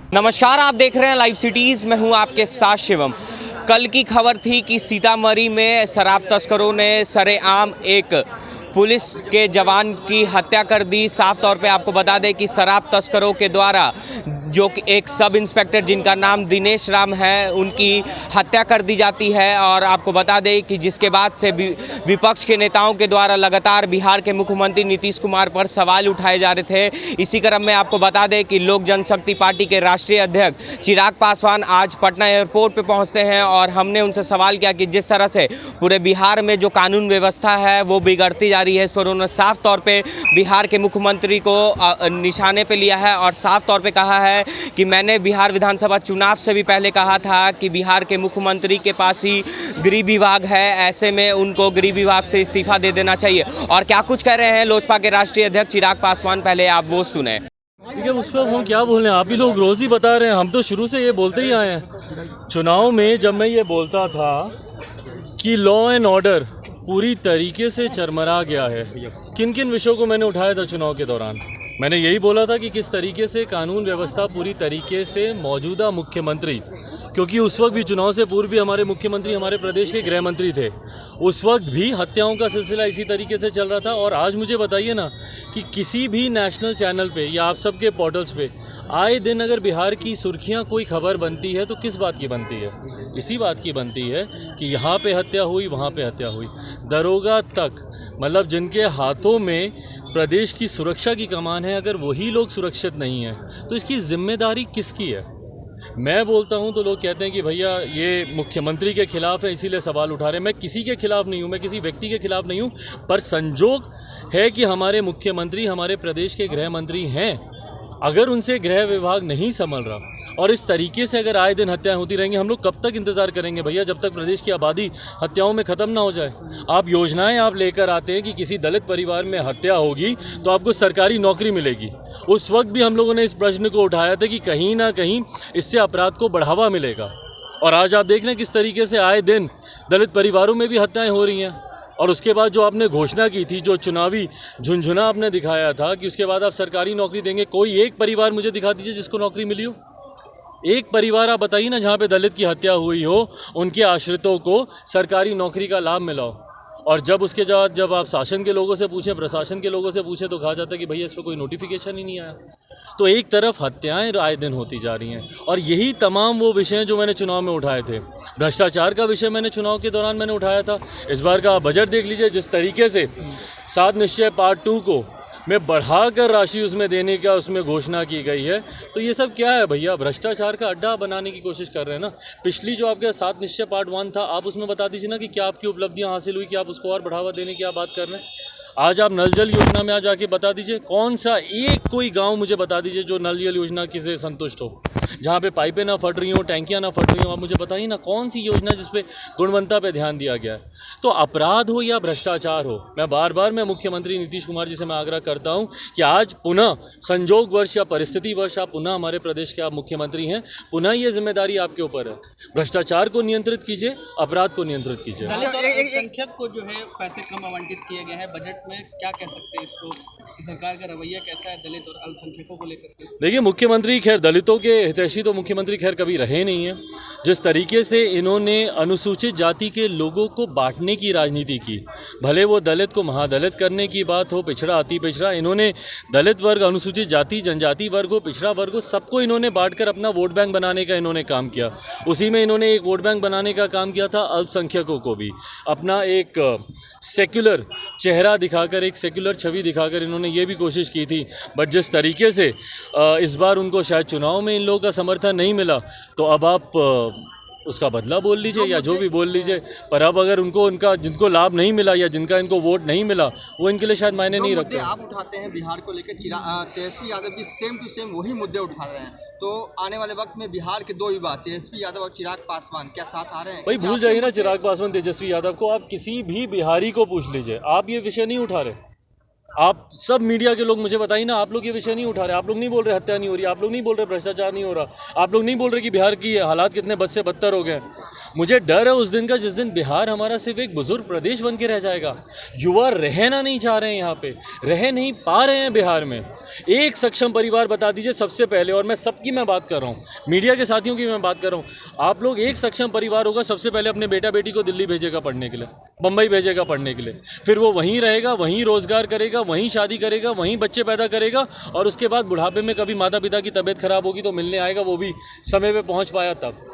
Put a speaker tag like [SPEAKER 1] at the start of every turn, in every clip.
[SPEAKER 1] नमस्कार, आप देख रहे हैं लाइव सिटीज़। मैं हूं आपके साथ शिवम। कल की खबर थी कि सीतामढ़ी में शराब तस्करों ने सरेआम एक पुलिस के जवान की हत्या कर दी। साफ तौर पे आपको बता दें कि शराब तस्करों के द्वारा जो कि एक सब इंस्पेक्टर जिनका नाम दिनेश राम है, उनकी हत्या कर दी जाती है। और आपको बता दें कि जिसके बाद से विपक्ष के नेताओं के द्वारा लगातार बिहार के मुख्यमंत्री नीतीश कुमार पर सवाल उठाए जा रहे थे। इसी क्रम में आपको बता दें कि लोक जनशक्ति पार्टी के राष्ट्रीय अध्यक्ष चिराग पासवान आज पटना एयरपोर्ट पर पहुंचते हैं और हमने उनसे सवाल किया कि जिस तरह से पूरे बिहार में जो कानून व्यवस्था है वो बिगड़ती जा रही है, इस पर उन्होंने साफ तौर पे बिहार के मुख्यमंत्री को निशाने पे लिया है और साफ तौर पे कहा है कि मैंने बिहार विधानसभा चुनाव से भी पहले कहा था कि बिहार के मुख्यमंत्री के पास ही गृह विभाग है, ऐसे में उनको गृह विभाग से इस्तीफा दे देना चाहिए। और क्या कुछ कह रहे हैं लोजपा के राष्ट्रीय अध्यक्ष चिराग पासवान, पहले आप वो सुने।
[SPEAKER 2] ठीक है, उस पर हम क्या बोलें, आप ही लोग रोज ही बता रहे हैं, हम तो शुरू से ये बोलते ही आए हैं। चुनाव में जब मैं ये बोलता था कि लॉ एंड ऑर्डर पूरी तरीके से चरमरा गया है, किन किन विषयों को मैंने उठाया था चुनाव के दौरान, मैंने यही बोला था कि किस तरीके से कानून व्यवस्था पूरी तरीके से मौजूदा मुख्यमंत्री, क्योंकि उस वक्त भी चुनाव से पूर्व भी हमारे मुख्यमंत्री हमारे प्रदेश के गृह मंत्री थे, उस वक्त भी हत्याओं का सिलसिला इसी तरीके से चल रहा था। और आज मुझे बताइए ना कि किसी भी नेशनल चैनल पे या आप सबके पोर्टल्स पे आए दिन अगर बिहार की सुर्खियां कोई खबर बनती है तो किस बात की बनती है? इसी बात की बनती है कि यहाँ पे हत्या हुई, वहाँ पे हत्या हुई। दरोगा तक, मतलब जिनके हाथों में प्रदेश की सुरक्षा की कमान है, अगर वही लोग सुरक्षित नहीं हैं तो इसकी जिम्मेदारी किसकी है? मैं बोलता हूं तो लोग कहते हैं कि भैया ये मुख्यमंत्री के खिलाफ है इसीलिए सवाल उठा रहे हैं। मैं किसी के खिलाफ नहीं हूं, मैं किसी व्यक्ति के खिलाफ नहीं हूं, पर संजोग है कि हमारे मुख्यमंत्री हमारे प्रदेश के गृह मंत्री हैं। अगर उनसे गृह विभाग नहीं संभल रहा और इस तरीके से अगर आए दिन हत्याएं होती रहेंगी, हम लोग कब तक इंतजार करेंगे भैया, जब तक प्रदेश की आबादी हत्याओं में ख़त्म ना हो जाए। आप योजनाएं आप लेकर आते हैं कि किसी दलित परिवार में हत्या होगी तो आपको सरकारी नौकरी मिलेगी। उस वक्त भी हम लोगों ने इस प्रश्न को उठाया था कि कहीं ना कहीं इससे अपराध को बढ़ावा मिलेगा। और आज आप देख लें किस तरीके से आए दिन दलित परिवारों में भी हत्याएँ हो रही हैं। और उसके बाद जो आपने घोषणा की थी, जो चुनावी झुंझुना आपने दिखाया था कि उसके बाद आप सरकारी नौकरी देंगे, कोई एक परिवार मुझे दिखा दीजिए जिसको नौकरी मिली हो। एक परिवार आप बताइए ना जहाँ पे दलित की हत्या हुई हो, उनके आश्रितों को सरकारी नौकरी का लाभ मिला हो। और जब उसके बाद जब आप शासन के लोगों से पूछें, प्रशासन के लोगों से पूछें, तो कहा जाता है कि भैया इस पर कोई नोटिफिकेशन ही नहीं आया। तो एक तरफ हत्याएं आए दिन होती जा रही हैं और यही तमाम वो विषय जो मैंने चुनाव में उठाए थे। भ्रष्टाचार का विषय मैंने चुनाव के दौरान मैंने उठाया था। इस बार का बजट देख लीजिए, जिस तरीके से 7 निश्चय पार्ट 2 को में बढ़ाकर राशि उसमें देने का उसमें घोषणा की गई है। तो ये सब क्या है भैया? भ्रष्टाचार का अड्डा बनाने की कोशिश कर रहे हैं ना। पिछली जो आपके 7 निश्चय पार्ट 1 था, आप उसमें बता दीजिए ना कि क्या आपकी उपलब्धियां हासिल हुई, कि आप उसको और बढ़ावा देने की आप बात कर रहे हैं। आज आप नल जल योजना में आ जाके बता दीजिए, कौन सा एक कोई गांव मुझे बता दीजिए जो नल जल योजना से संतुष्ट हो, जहाँ पे पाइपें ना फट रही हो, टैंकियाँ ना फट रही हो। आप मुझे बताइए ना कौन सी योजना जिसपे गुणवत्ता पे ध्यान दिया गया है। तो अपराध हो या भ्रष्टाचार हो, मैं मुख्यमंत्री नीतीश कुमार जी से मैं आग्रह करता हूँ कि आज पुनः संजोगवश या परिस्थितिवश आप पुनः हमारे प्रदेश के आप मुख्यमंत्री हैं, पुनः ये जिम्मेदारी आपके ऊपर है। भ्रष्टाचार को नियंत्रित कीजिए, अपराध को नियंत्रित कीजिए।
[SPEAKER 3] अल्पसंख्यक को जो है पैसे कम आवंटित किए गए हैं बजट में, क्या कह सकते हैं इसको, सरकार का रवैया कैसा है दलित और अल्पसंख्यकों को लेकर? देखिए, मुख्यमंत्री खैर दलितों के हितैषी तो मुख्यमंत्री खैर कभी रहे नहीं है। जिस तरीके से इन्होंने अनुसूचित जाति के लोगों को बांटने की राजनीति की, भले वो दलित को महादलित करने की बात हो, पिछड़ा अति पिछड़ा, इन्होंने दलित वर्ग, अनुसूचित जाति, जनजाति वर्ग हो, पिछड़ा वर्ग हो, सबको इन्होंने बांटकर अपना वोट बैंक बनाने का इन्होंने काम किया। उसी में इन्होंने एक वोट बैंक बनाने का काम किया था अल्पसंख्यकों को भी अपना एक सेक्युलर चेहरा दिखाकर, एक सेक्युलर छवि दिखाकर इन्होंने ये भी कोशिश की थी। बट जिस तरीके से इस बार उनको शायद चुनाव में इन लोगों का समर्थन नहीं मिला, तो अब आप उसका बदला बोल लीजिए या जो भी बोल लीजिए, पर अब अगर उनका जिनको लाभ नहीं मिला या जिनका इनको वोट नहीं मिला, वो इनके लिए शायद मायने नहीं रखते।
[SPEAKER 4] आप उठाते हैं बिहार को लेकर, तेजस्वी यादव भी सेम टू सेम वही मुद्दे उठा रहे हैं। तो आने वाले वक्त में बिहार के 2 युवा तेजस्वी यादव और चिराग पासवान क्या साथ आ रहे हैं?
[SPEAKER 2] भाई भूल जाइए ना चिराग पासवान, तेजस्वी यादव को, आप किसी भी बिहारी को पूछ लीजिए, आप ये विषय नहीं उठा रहे। आप सब मीडिया के लोग मुझे बताइए ना, आप लोग ये विषय नहीं उठा रहे, आप लोग नहीं बोल रहे हत्या नहीं हो रही, आप लोग नहीं बोल रहे भ्रष्टाचार नहीं हो रहा, आप लोग नहीं बोल रहे कि बिहार की हालात कितने बद से बदतर हो गए। मुझे डर है उस दिन का जिस दिन बिहार हमारा सिर्फ एक बुजुर्ग प्रदेश बन के रह जाएगा। युवा रहना नहीं चाह रहे हैं यहाँ पे, रह नहीं पा रहे हैं बिहार में। एक सक्षम परिवार बता दीजिए सबसे पहले, और मैं सबकी मैं बात कर रहा हूँ, मीडिया के साथियों की मैं बात कर रहा हूँ। आप लोग एक सक्षम परिवार होगा सबसे पहले अपने बेटा बेटी को दिल्ली भेजेगा पढ़ने के लिए, बम्बई भेजेगा पढ़ने के लिए, फिर वो वहीं रहेगा, वहीं रोजगार करेगा, वहीं शादी करेगा, वहीं बच्चे पैदा करेगा, और उसके बाद बुढ़ापे में कभी माता पिता की तबीयत खराब होगी तो मिलने आएगा, वो भी समय पे पहुंच पाया तब।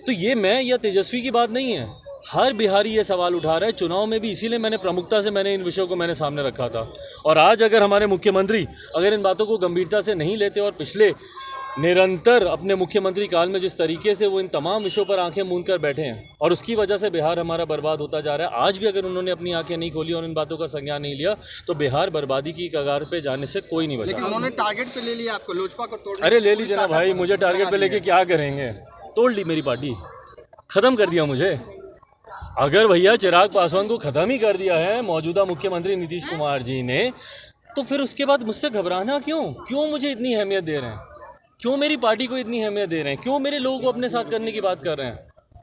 [SPEAKER 2] तो ये मैं या तेजस्वी की बात नहीं है, हर बिहारी ये सवाल उठा रहा है। चुनाव में भी इसीलिए मैंने प्रमुखता से इन विषयों को मैंने सामने रखा था। और आज अगर हमारे मुख्यमंत्री अगर इन बातों को गंभीरता से नहीं लेते और पिछले निरंतर अपने मुख्यमंत्री काल में जिस तरीके से वो इन तमाम विषयों पर आंखें मूंद कर बैठे हैं और उसकी वजह से बिहार हमारा बर्बाद होता जा रहा है, आज भी अगर उन्होंने अपनी आंखें नहीं खोली और इन बातों का संज्ञान नहीं लिया तो बिहार बर्बादी की कगार पे जाने से कोई नहीं बचा।
[SPEAKER 4] लेकिन उन्होंने टारगेट पे ले लिया आपको, लोजपा को तोड़ने।
[SPEAKER 2] अरे ले लीजिए ना भाई, मुझे टारगेट पे लेके क्या करेंगे, तोड़ ली मेरी पार्टी, ख़त्म कर दिया मुझे। अगर भैया चिराग पासवान को ख़त्म ही कर दिया है मौजूदा मुख्यमंत्री नीतीश कुमार जी ने, तो फिर उसके बाद मुझसे घबराना क्यों मुझे इतनी अहमियत दे रहे हैं, क्यों मेरी पार्टी को इतनी अहमियत दे रहे हैं, क्यों मेरे लोगों को अपने साथ करने की बात कर रहे हैं।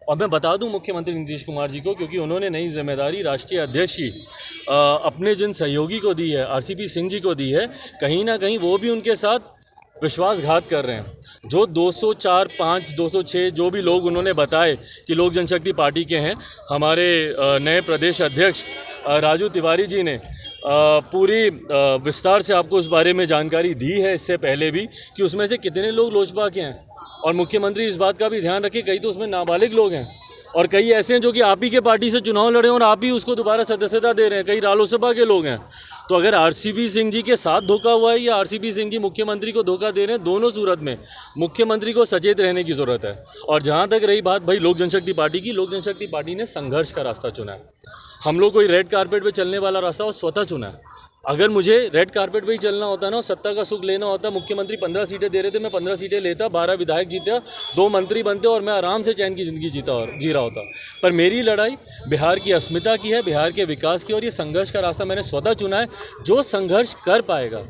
[SPEAKER 2] और मैं बता दूं मुख्यमंत्री नीतीश कुमार जी को, क्योंकि उन्होंने नई जिम्मेदारी राष्ट्रीय अध्यक्ष की अपने जिन सहयोगी को दी है, आरसीपी सिंह जी को दी है, कहीं ना कहीं वो भी उनके साथ विश्वासघात कर रहे हैं। जो 204, 5, 206 जो भी लोग उन्होंने बताए कि लोक जनशक्ति पार्टी के हैं, हमारे नए प्रदेश अध्यक्ष राजू तिवारी जी ने पूरी विस्तार से आपको उस बारे में जानकारी दी है इससे पहले भी कि उसमें से कितने लोग लोजपा के हैं। और मुख्यमंत्री इस बात का भी ध्यान रखे, कई तो उसमें नाबालिग लोग हैं और कई ऐसे हैं जो कि आप ही के पार्टी से चुनाव लड़े और आप ही उसको दोबारा सदस्यता दे रहे हैं, कई रालोसपा के लोग हैं। तो अगर आरसीपी सिंह जी के साथ धोखा हुआ है या आरसीपी सिंह जी मुख्यमंत्री को धोखा दे रहे हैं, दोनों सूरत में मुख्यमंत्री को सचेत रहने की ज़रूरत है। और जहाँ तक रही बात भाई लोक जनशक्ति पार्टी की, लोक जनशक्ति पार्टी ने संघर्ष का रास्ता चुना है। हम लोग कोई रेड कारपेट पे चलने वाला रास्ता वो स्वतः चुना है। अगर मुझे रेड कारपेट पे ही चलना होता ना, सत्ता का सुख लेना होता, मुख्यमंत्री 15 सीटें दे रहे थे, मैं 15 सीटें लेता, 12 विधायक जीता, 2 मंत्री बनते और मैं आराम से चैन की ज़िंदगी जी रहा होता। पर मेरी लड़ाई बिहार की अस्मिता की है, बिहार के विकास की, और ये संघर्ष का रास्ता मैंने स्वतः चुना है। जो संघर्ष कर पाएगा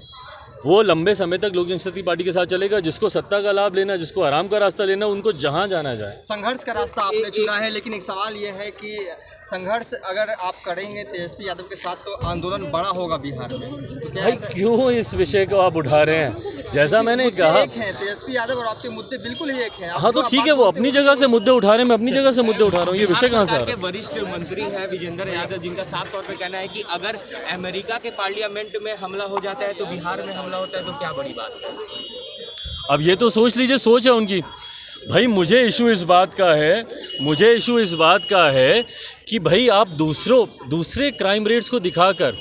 [SPEAKER 2] वो लंबे समय तक लोक जनशक्ति पार्टी के साथ चलेगा। जिसको सत्ता का लाभ लेना, जिसको आराम का रास्ता लेना, उनको जहाँ जाना जाए।
[SPEAKER 4] संघर्ष का रास्ता आपने चुना है, लेकिन एक सवाल ये है कि संघर्ष अगर आप करेंगे तेजस्वी यादव के साथ तो आंदोलन बड़ा होगा बिहार में, तो क्या
[SPEAKER 2] भाई क्यों इस विषय को आप उठा रहे हैं? जैसा मैंने कहा,
[SPEAKER 4] एक है तेजस्वी यादव और आपके मुद्दे बिल्कुल ही एक हैं।
[SPEAKER 2] हाँ तो ठीक है, वो अपनी जगह से मुद्दे उठा रहे हैं, मैं अपनी जगह से मुद्दे उठा रहा हूँ। ये विषय कहाँ से आ रहा है?
[SPEAKER 1] वरिष्ठ मंत्री है विजेंद्र यादव, जिनका साफ तौर पर कहना है कि अगर अमेरिका के पार्लियामेंट में हमला हो जाता है तो बिहार में हमला होता है, तो क्या बड़ी बात है?
[SPEAKER 2] अब ये तो सोच लीजिए, सोच है उनकी। भाई मुझे इशू इस बात का है कि भाई आप दूसरे क्राइम रेट्स को दिखाकर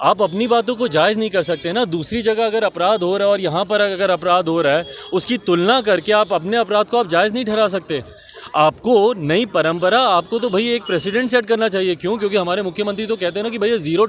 [SPEAKER 2] आप अपनी बातों को जायज़ नहीं कर सकते ना। दूसरी जगह अगर अपराध हो रहा है और यहाँ पर अगर अपराध हो रहा है, उसकी तुलना करके आप अपने अपराध को आप जायज़ नहीं ठहरा सकते। आपको नई परंपरा, आपको तो भाई एक प्रेसिडेंट सेट करना चाहिए। क्यों? क्योंकि हमारे मुख्यमंत्री तो कहते हैं ना कि भैया ज़ीरो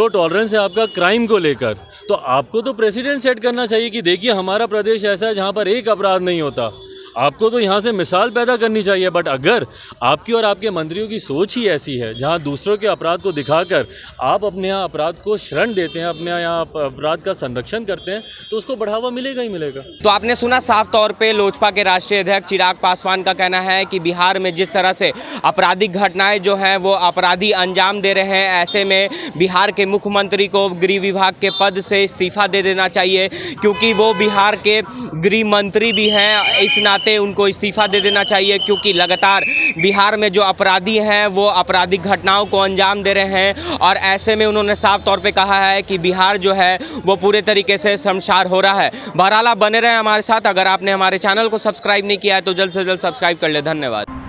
[SPEAKER 2] टॉलरेंस है आपका क्राइम को लेकर। तो आपको तो प्रेसिडेंट सेट करना चाहिए कि देखिए हमारा प्रदेश ऐसा है जहाँ पर एक अपराध नहीं होता। आपको तो यहाँ से मिसाल पैदा करनी चाहिए। बट अगर आपकी और आपके मंत्रियों की सोच ही ऐसी है जहाँ दूसरों के अपराध को दिखाकर आप अपने यहाँ अपराध को शरण देते हैं, अपने यहाँ अपराध का संरक्षण करते हैं, तो उसको बढ़ावा मिलेगा ही मिलेगा।
[SPEAKER 1] तो आपने सुना साफ तौर पे लोजपा के राष्ट्रीय अध्यक्ष चिराग पासवान का कहना है कि बिहार में जिस तरह से आपराधिक घटनाएं जो हैं वो अपराधी अंजाम दे रहे हैं, ऐसे में बिहार के मुख्यमंत्री को गृह विभाग के पद से इस्तीफा दे देना चाहिए, क्योंकि वो बिहार के गृह मंत्री भी हैं। इस नाते उनको इस्तीफा दे देना चाहिए, क्योंकि लगातार बिहार में जो अपराधी हैं वो आपराधिक घटनाओं को अंजाम दे रहे हैं। और ऐसे में उन्होंने साफ तौर पे कहा है कि बिहार जो है वो पूरे तरीके से शर्मसार हो रहा है। बहरहाल आप बने रहे हमारे साथ। अगर आपने हमारे चैनल को सब्सक्राइब नहीं किया है तो जल्द से जल्द सब्सक्राइब कर ले। धन्यवाद।